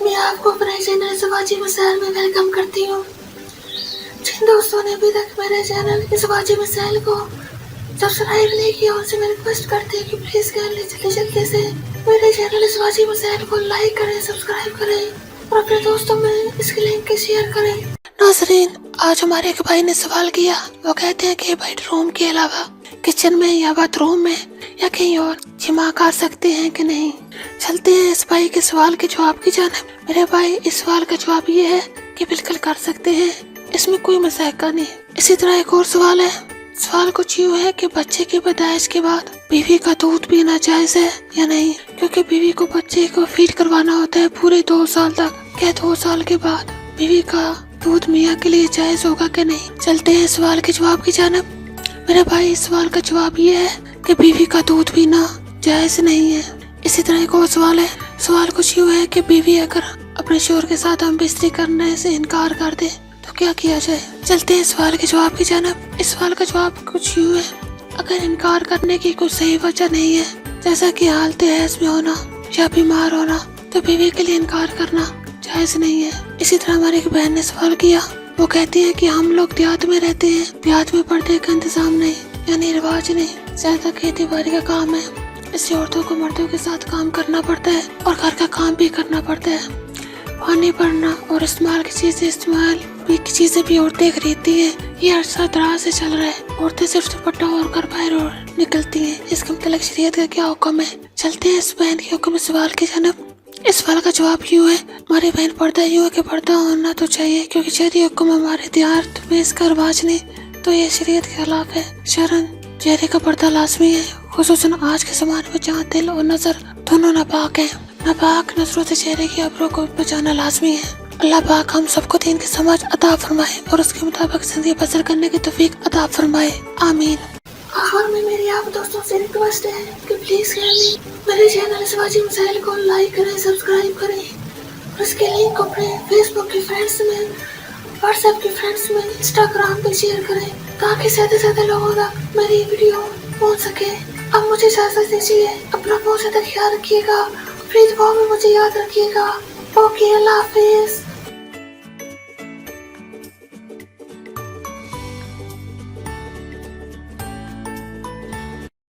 मैं आपको अपने चैनल शिवाजी मिसाइल में वेलकम करती हूँ। जिन दोस्तों ने अभी तक मेरे चैनल शिवाजी मिसाइल को सब्सक्राइब नहीं किया उनसे मैं रिक्वेस्ट करती हूँ कि प्लीज जल्दी से मेरे चैनल शिवाजी मिसाइल को लाइक करें, सब्सक्राइब करें और अपने दोस्तों में इसकी लिंक शेयर करें। नाज़रीन, आज हमारे एक भाई ने सवाल किया। वो कहते हैं कि बेडरूम के अलावा किचन में या बाथरूम में या कहीं और जिमा कर सकते हैं कि नहीं। चलते हैं इस भाई के सवाल के जवाब की जानिब। मेरे भाई, इस सवाल का जवाब ये है कि बिल्कुल कर सकते हैं, इसमें कोई मसाइका नहीं। इसी तरह एक और सवाल है। सवाल कुछ यूँ है कि बच्चे की पैदाइश के बाद बीवी का दूध पीना जायज है या नहीं, क्योंकि बीवी को बच्चे को फीड करवाना होता है पूरे 2 साल तक। क्या 2 साल के बाद बीवी का दूध मियाँ के लिए जायज होगा कि नहीं। चलते हैं सवाल के जवाब की जानिब। मेरे भाई, इस सवाल का जवाब ये है कि बीवी का दूध पीना जायज नहीं है। इसी तरह एक और सवाल है। सवाल कुछ यूँ है कि बीवी अगर अपने शोहर के साथ हम बिस्तरी करने से इनकार कर दे तो क्या किया जाए। चलते हैं सवाल के जवाब की जानिब। इस सवाल का जवाब कुछ यूँ है। अगर इनकार करने की कोई सही वजह नहीं है, जैसा कि हालत हैज में होना या बीमार होना, तो बीवी के लिए इनकार करना जायज नहीं है। इसी तरह हमारी एक बहन ने सवाल किया। वो कहती है कि हम लोग देहात में रहते हैं, देहात में पर्दे का इंतजाम नहीं, यानी रिवाज नहीं, ज्यादा खेती बाड़ी का काम है, इसलिए औरतों को मर्दों के साथ काम करना पड़ता है और घर का काम भी करना पड़ता है। पानी भरना और इस्तेमाल की चीजें भी औरतें खरीदती हैं। ये अरसा दराज से चल रहा है। औरतें सिर्फ दुपट्टा और कर बाहर और निकलती हैं। इसके मतलब शरीयत का क्या हुक्म है। चलते हैं इस बहन के हुक्म सवाल की जानिब। इस सवाल का जवाब यूँ है। हमारी बहन, पर्दा यूँ है कि पर्दा होना तो चाहिए, क्योंकि शरीय हुक्म हमारे देहात में इसका रिवाज नहीं, तो ये शरीयत के खिलाफ है। शरन चेहरे का पर्दा लाजमी है, खुसूसन आज के ज़माने में जहाँ दिल और नजर दोनों नापाक हैं। नापाक नजरों से चेहरे की अब्रों को बचाना लाजमी है। अल्लाह पाक हम सबको दीन की समझ अता फरमाए और उसके मुताबिक जिंदगी बसर करने की तौफीक अता फरमाए। आमीन। आखिर में मेरी आप दोस्तों से रिक्वेस्ट है कि प्लीज मेरे चैनल शिवाजी मिसाइल को लाइक करें, सब्सक्राइब करें और इसके लिंक को अपने फेसबुक के फ्रेंड्स में, व्हाट्सएप के फ्रेंड्स में, इंस्टाग्राम पे शेयर करें ताकि ज्यादा से ज्यादा लोगों तक मेरी वीडियो पहुंच सके। अब मुझे इजाजत दीजिए। अपना बहुत ज्यादा ख्याल रखिएगा, प्लीज वो भी मुझे याद रखिएगा। ओके, अल्लाह हाफिज।